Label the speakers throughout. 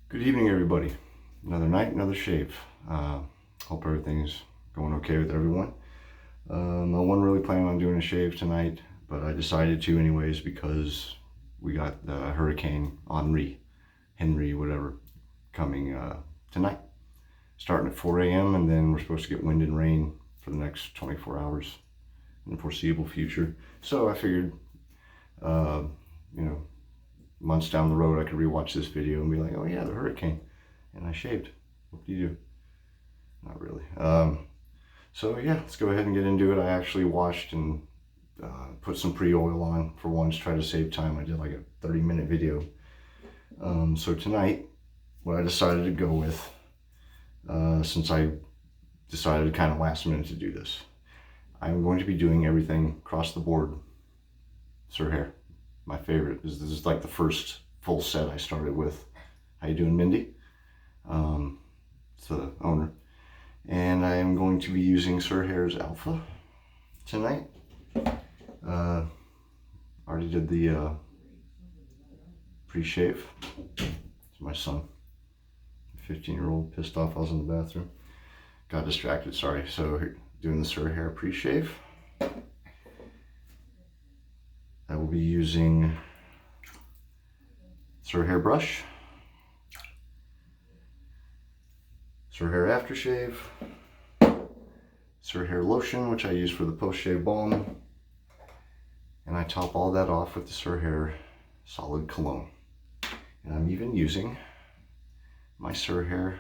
Speaker 1: Good evening, everybody. Another night, another shave. Hope everything's going okay with everyone. I wasn't really planning on doing a shave tonight, but I decided to anyways because we got the Hurricane Henry, whatever, coming tonight. Starting at 4 a.m. and then we're supposed to get wind and rain for the next 24 hours in the foreseeable future. So I figured, months down the road, I could rewatch this video and be like, oh yeah, the hurricane. And I shaved. What do you do? Not really. So yeah, let's go ahead and get into it. I actually washed and put some pre-oil on for once, try to save time. I did like a 30-minute video. So tonight, what I decided to go with, since I decided kind of last minute to do this, I'm going to be doing everything across the board. Sir Hare. My favorite. This is like the first full set I started with. How you doing, Mindy? It's the owner. And I am going to be using Sir Hare's Alpha tonight. Already did the pre-shave. It's my son. 15-year-old pissed off I was in the bathroom. Got distracted, sorry. So doing the Sir Hare pre-shave. I will be using Sir Hare brush, Sir Hare aftershave, Sir Hare lotion, which I use for the post-shave balm, and I top all that off with the Sir Hare solid cologne. And I'm even using my Sir Hare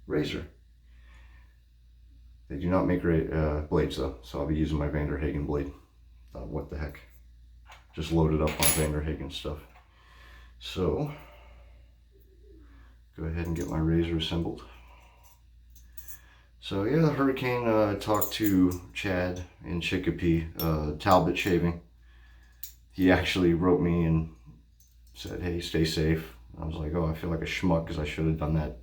Speaker 1: razor. They do not make blades though, so I'll be using my Vanderhagen blade. What the heck. Just loaded up on Vanderhagen stuff. So, go ahead and get my razor assembled. So yeah, the Hurricane talked to Chad in Chicopee, Talbot Shaving. He actually wrote me and said, hey, stay safe. I was like, oh, I feel like a schmuck because I should have done that,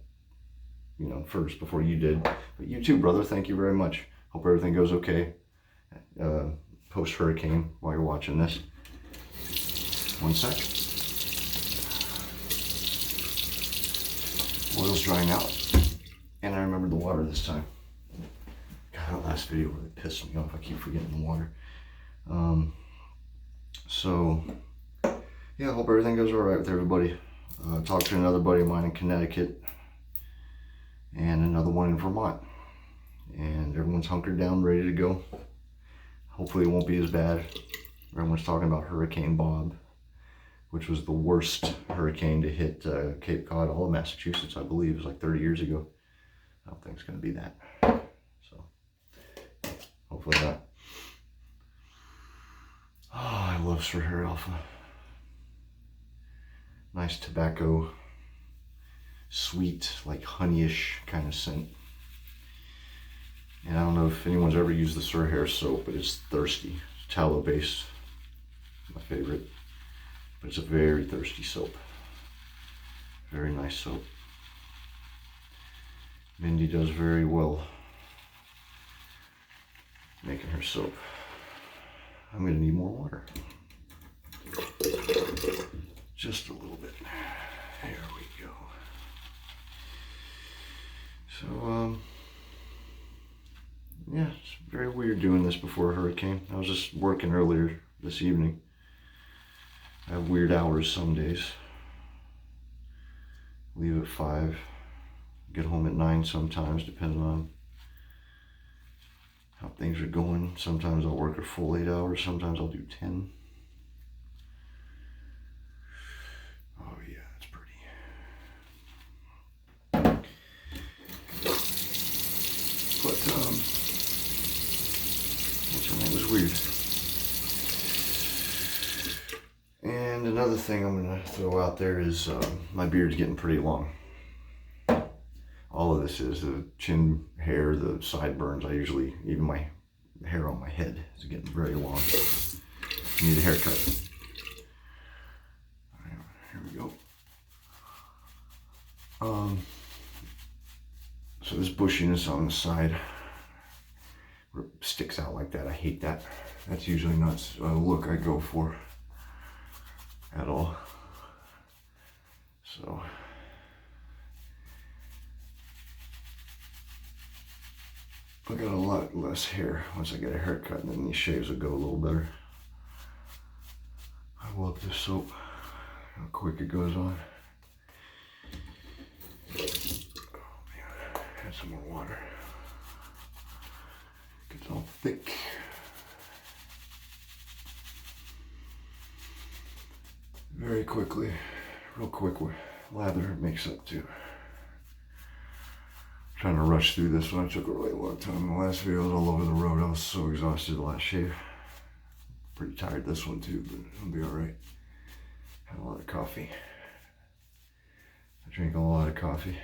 Speaker 1: first before you did. But you too, brother, thank you very much. Hope everything goes okay post-hurricane while you're watching this. One sec. Oil's drying out. And I remembered the water this time. God, that last video really pissed me off. I keep forgetting the water. So, yeah, I hope everything goes alright with everybody. Talked to another buddy of mine in Connecticut. And another one in Vermont. And everyone's hunkered down, ready to go. Hopefully it won't be as bad. Everyone's talking about Hurricane Bob, which was the worst hurricane to hit Cape Cod, all of Massachusetts, I believe. It was like 30 years ago. I don't think it's going to be that. So, hopefully not. Oh, I love Sir Hare Alpha. Nice tobacco, sweet, like honeyish kind of scent. And I don't know if anyone's ever used the Sir Hare soap, but it's thirsty. It's tallow based. My favorite. But it's a very thirsty soap. Very nice soap. Mindy does very well making her soap. I'm going to need more water. Just a little bit. There we go. So, yeah, it's very weird doing this before a hurricane. I was just working earlier this evening. I have weird hours some days. Leave at 5. Get home at 9 sometimes, depending on how things are going. Sometimes I'll work a full 8 hours. Sometimes I'll do 10. Oh yeah, it's pretty. But, it was weird. And another thing I'm going to throw out there is my beard's getting pretty long. All of this is the chin hair, the sideburns. Even my hair on my head is getting very long. I need a haircut. All right, here we go. So this bushiness on the side sticks out like that. I hate that. That's usually not a look I go for at all. So I got a lot less hair once I get a haircut, and then these shaves will go a little better. I love this soap, how quick it goes on. Oh man, add some more water. Gets all thick. Very quickly, real quick lather it makes up too. Trying to rush through this one. I took a really long time. The last video was all over the road. I was so exhausted the last shave. Pretty tired this one too, but it'll be alright. Had a lot of coffee. I drink a lot of coffee.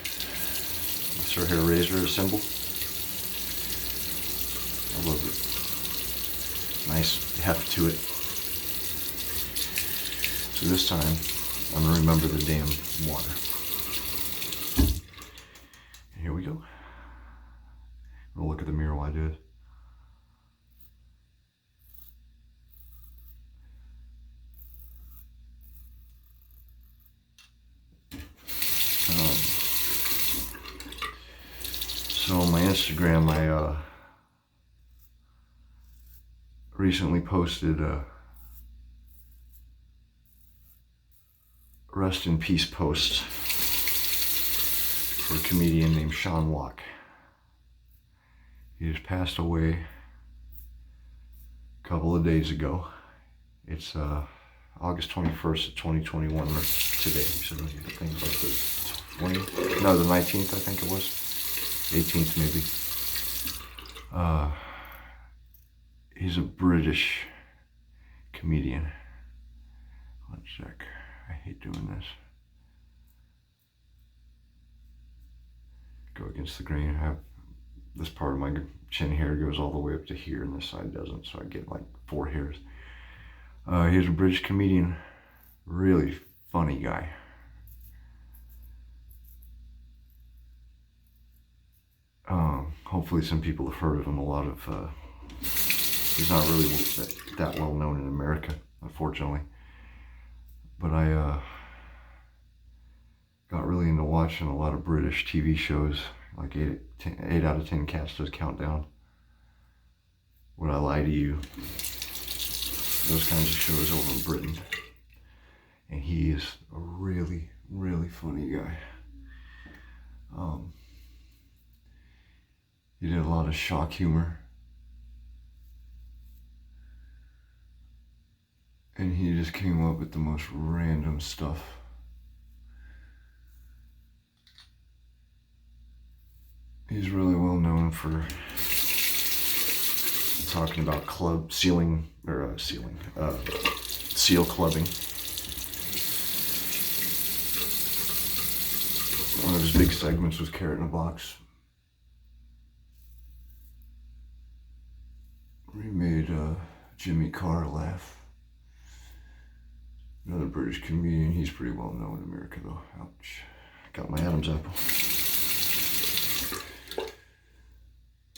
Speaker 1: Sir Hare razor symbol. I love it. Nice heft to it. So this time, I'm gonna remember the damn water. Here we go. We'll look at the mirror while I do this. So on my Instagram, I recently posted a rest in peace post for a comedian named Sean Walk. He just passed away a couple of days ago. It's August 21st of 2021 today. So I think it's like the 20th, no, the 19th I think it was. 18th maybe. He's a British comedian. One sec. I hate doing this. Go against the grain. I have this part of my chin hair goes all the way up to here, and this side doesn't, so I get like 4 hairs. He's a British comedian. Really funny guy. Hopefully some people have heard of him. He's not really that well known in America, unfortunately. But I got really into watching a lot of British TV shows, like 8 out of 10 Cats Does Countdown, Would I Lie to You, those kinds of shows over in Britain. And he is a really, really funny guy. He did a lot of shock humor. And he just came up with the most random stuff. He's really well known for talking about seal clubbing. One of his big segments was Carrot in a Box. He made Jimmy Carr laugh. Another British comedian. He's pretty well known in America though. Ouch. Got my Adam's apple.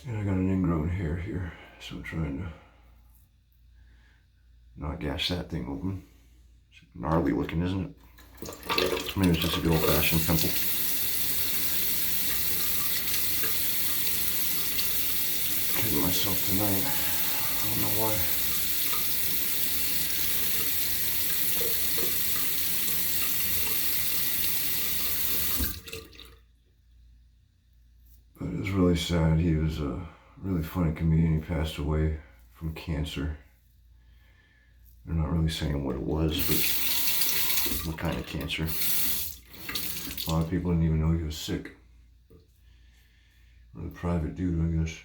Speaker 1: And I got an ingrown hair here, so I'm trying to not gash that thing open. It's gnarly looking, isn't it? Maybe it's just a good old-fashioned pimple. Kidding myself tonight. I don't know why. But it was really sad. He was a really funny comedian. He passed away from cancer. They're not really saying what it was, but what kind of cancer. A lot of people didn't even know he was sick. Really private dude, I guess.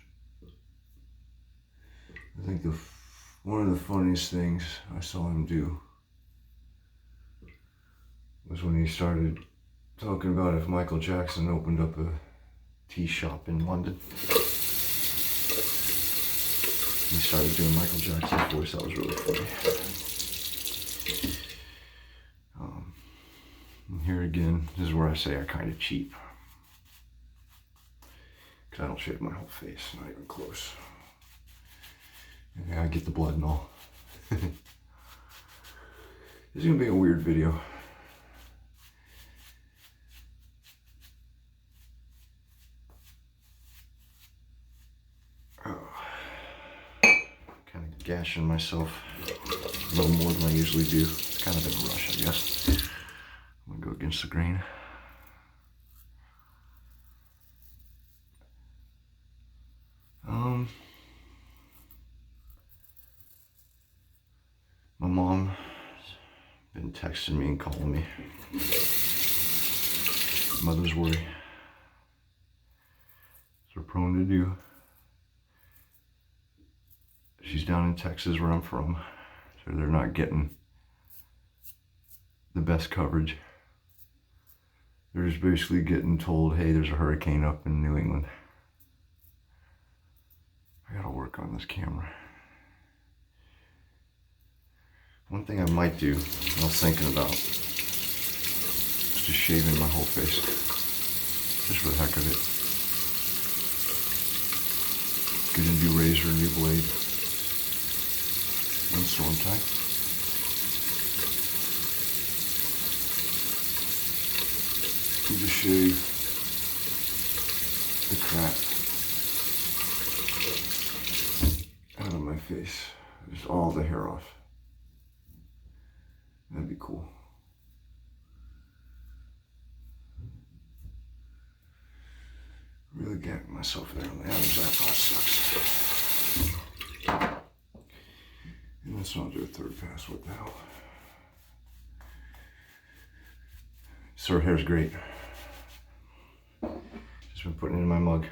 Speaker 1: I think one of the funniest things I saw him do was when he started talking about if Michael Jackson opened up a tea shop in London. He started doing Michael Jackson's voice. That was really funny. And here again, this is where I say I kind of cheat. Because I don't shave my whole face, not even close. Yeah, I get the blood and all. This is going to be a weird video. washing myself a little more than I usually do. It's kind of in a rush, I guess. I'm gonna go against the grain. My mom been texting me and calling me. Mother's worry. They're prone to do. She's down in Texas where I'm from, so they're not getting the best coverage. They're just basically getting told, hey, there's a hurricane up in New England. I gotta work on this camera. One thing I might do, I was thinking about, is just shaving my whole face. Just for the heck of it. Get a new razor, a new blade. In storm time. And just shave the crap out of my face. Just all the hair off. That'd be cool. Really getting myself there on the Adam's apple. Sucks. And let's not do a third pass. What the hell? Sir Hare's great. Just been putting it in my mug.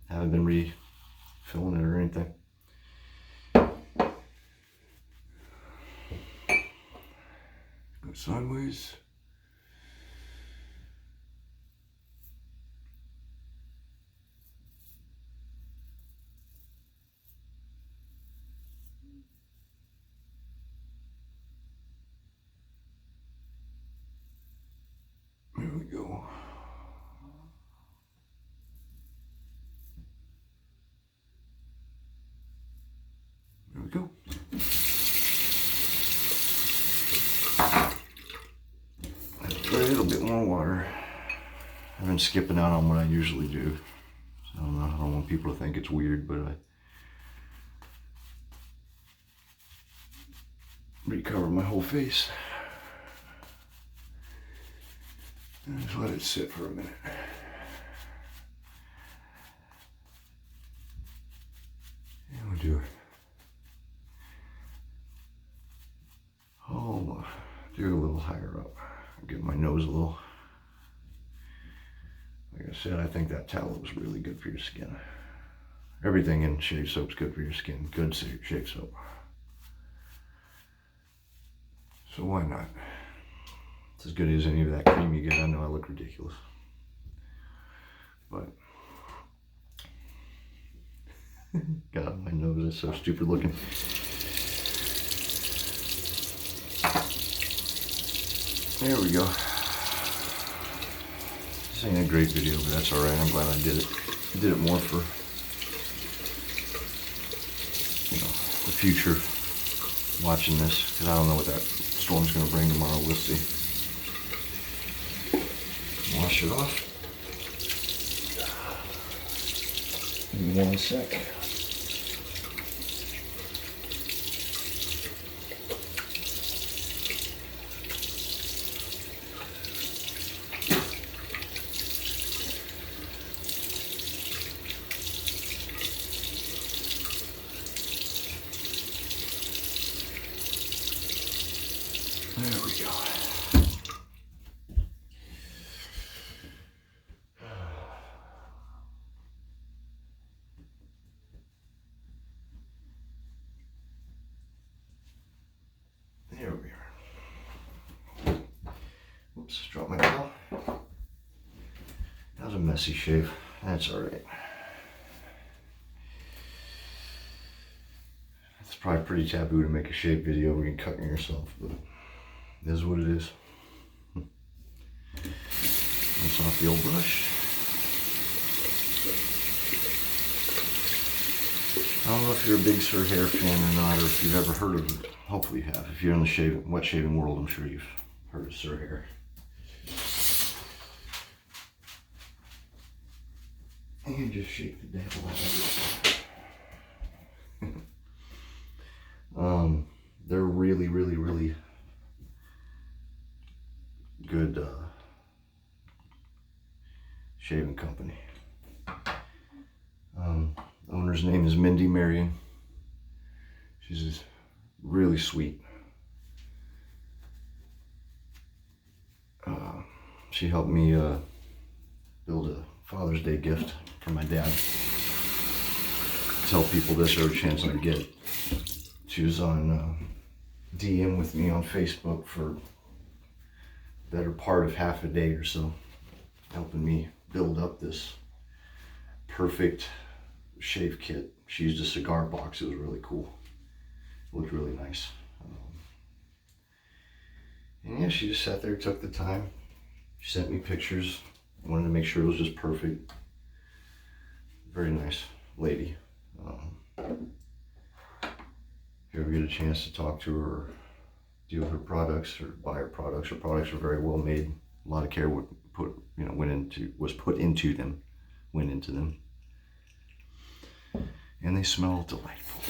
Speaker 1: Haven't been refilling it or anything. Go sideways. There we go. There we go. A little bit more water. I've been skipping out on what I usually do. So I don't want people to think it's weird, but I recover my whole face. And just let it sit for a minute. And we'll do do it a little higher up. Give my nose a little. Like I said, I think that tallow was really good for your skin. Everything in shave soap's good for your skin. Good shave soap. So why not? It's as good as any of that cream you get. I know I look ridiculous. But God, my nose is so stupid looking. There we go. This ain't a great video, but that's alright. I'm glad I did it. I did it more for, the future watching this, because I don't know what that storm's going to bring tomorrow. We'll see. Wash it off. Give me 1 sec. There we go. There we are. Oops, dropped my towel. That was a messy shave. That's alright. It's probably pretty taboo to make a shave video where you're cutting yourself, but it is what it is. Rinse off the old brush. I don't know if you're a big Sir Hare fan or not, or if you've ever heard of it. Hopefully you have. If you're in the wet shaving world, I'm sure you've heard of Sir Hare. And just shake the devil out of it. they're really, really, really good shaving company. Owner's name is Mindy Marion. She's just really sweet. She helped me build a Father's Day gift for my dad. Tell people this every chance I get. She was on DM with me on Facebook for the better part of half a day or so, helping me build up this perfect shave kit. She used a cigar box. It was really cool. It looked really nice. And yeah, she just sat there, took the time. She sent me pictures. I wanted to make sure it was just perfect. Very nice lady. If you ever get a chance to talk to her or deal with her products or buy her products are very well made. A lot of care was put into them. And they smell delightful.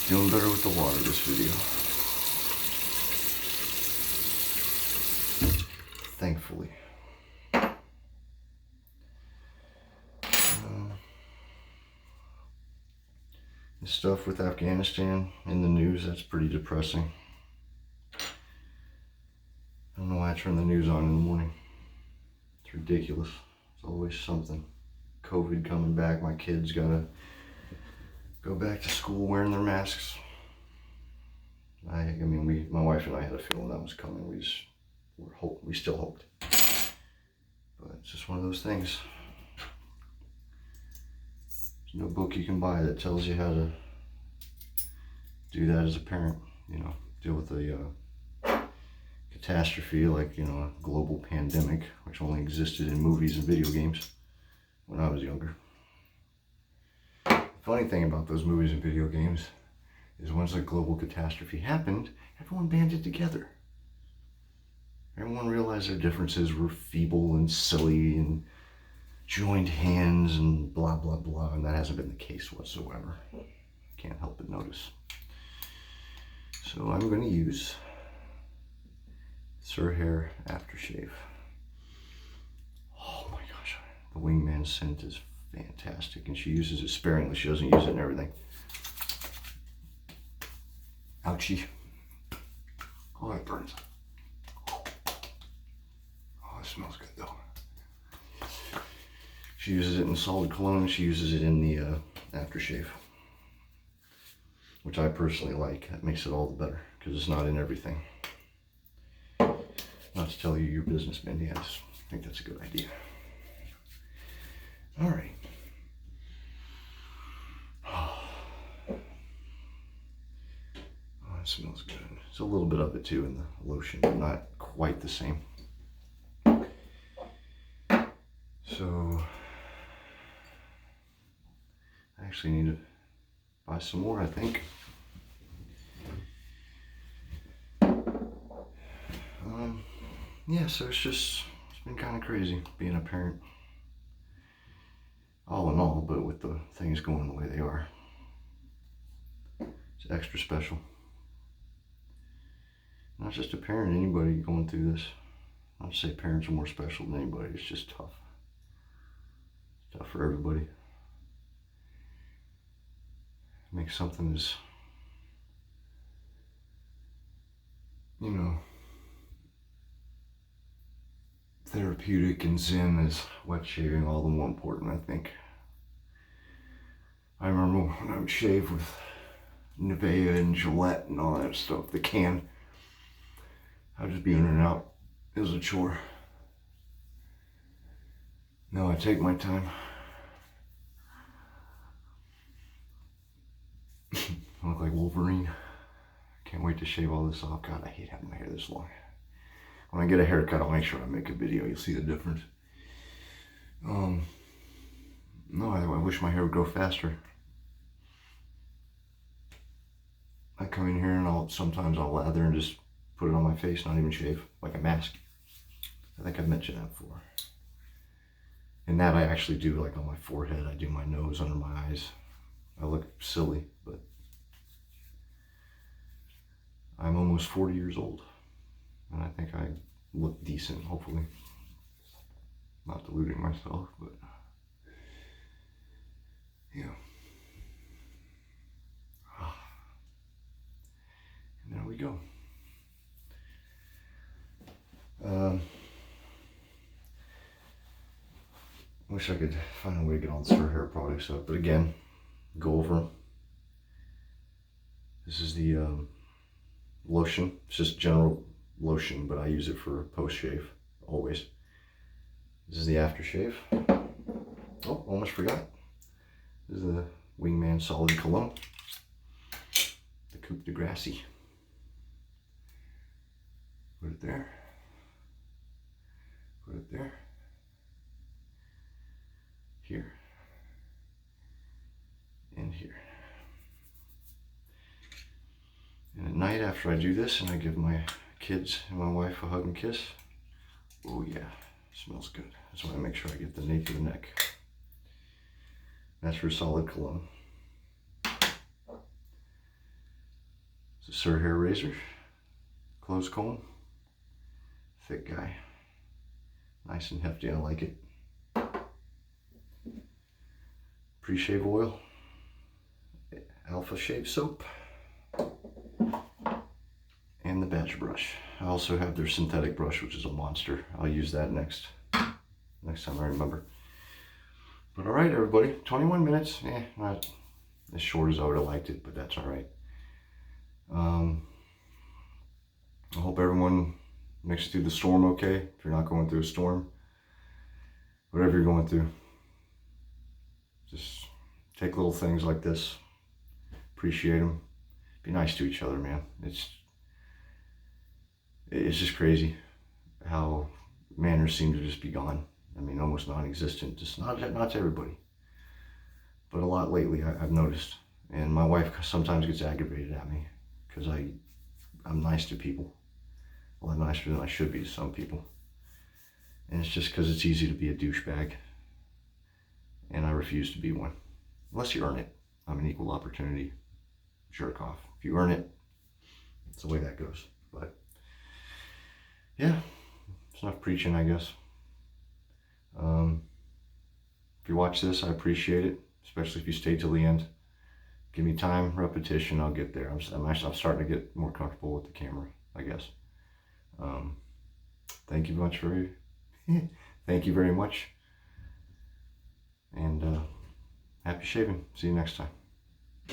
Speaker 1: Doing better with the water this video. Thankfully. The stuff with Afghanistan in the news, that's pretty depressing. I don't know why I turn the news on in the morning. It's ridiculous. It's always something. COVID coming back, my kids gotta go back to school wearing their masks. I mean, my wife and I had a feeling that was coming. We still hoped. But it's just one of those things. There's no book you can buy that tells you how to do that as a parent. You know, deal with a catastrophe like, you know, a global pandemic, which only existed in movies and video games when I was younger. The funny thing about those movies and video games is once a global catastrophe happened, everyone banded together. Everyone realized their differences were feeble and silly and joined hands and blah, blah, blah, and that hasn't been the case whatsoever. Can't help but notice. So I'm going to use Sir Hare aftershave. Oh my gosh, the wingman scent is fantastic, and she uses it sparingly. She doesn't use it in everything. Ouchie. Oh, it burns. Oh, it smells good though. She uses it in solid cologne. She uses it in the aftershave, which I personally like. That makes it all the better because it's not in everything. Not to tell you your business, Mindy. I just think that's a good idea. All right. Oh, it smells good. There's a little bit of it too in the lotion, but not quite the same. So I actually need to buy some more, I think. Yeah, so it's been kind of crazy being a parent. All in all, but with the things going the way they are, it's extra special. Not just a parent, anybody going through this. Not to say parents are more special than anybody, it's just tough. It's tough for everybody. Make something as, you know, therapeutic and zen as wet shaving all the more important, I think. I remember when I would shave with Nivea and Gillette and all that stuff, the can, I'd just be in and out. It was a chore. Now I take my time. I look like Wolverine. Can't wait to shave all this off. God, I hate having my hair this long. When I get a haircut, I'll make sure I make a video. You'll see the difference. No, I wish my hair would grow faster. I come in here and sometimes I'll lather and just put it on my face, not even shave, like a mask. I think I've mentioned that before. And that I actually do like on my forehead. I do my nose, under my eyes. I look silly, but I'm almost 40 years old. And I think I look decent, hopefully. Not deluding myself, but yeah. And there we go. Wish I could find a way to get all the Sir Hare products up, but again, go over them. This is the lotion. It's just general lotion, but I use it for post-shave, always. This is the aftershave. Oh, almost forgot. This is the Wingman Solid Cologne. The Coupe de Gracie. Put it there. Put it there. Here. And here. And at night after I do this and I give my kids and my wife a hug and kiss, oh yeah, smells good. That's why I make sure I get the nape of the neck. That's for Solid Cologne. It's a Sir Hare razor, close comb, thick guy, nice and hefty, I like it. Pre-shave oil, Alpha Shave Soap, and the badge brush. I also have their synthetic brush, which is a monster. I'll use that next time I remember. But all right, everybody, 21 minutes. Not as short as I would have liked it, but that's all right. I hope everyone makes it through the storm okay. If you're not going through a storm, whatever you're going through, just take little things like this, appreciate them, be nice to each other, man. It's just crazy how manners seem to just be gone. I mean, almost non-existent. Just not to everybody, but a lot lately I've noticed. And my wife sometimes gets aggravated at me because I'm nice to people. A lot nicer than I should be to some people. And it's just because it's easy to be a douchebag. And I refuse to be one. Unless you earn it. I'm an equal opportunity jerk off. If you earn it, it's the way that goes. But yeah, it's enough preaching, I guess. If you watch this, I appreciate it, especially if you stay till the end. Give me time, repetition, I'll get there. I'm starting to get more comfortable with the camera, I guess. Thank you thank you very much. And happy shaving. See you next time.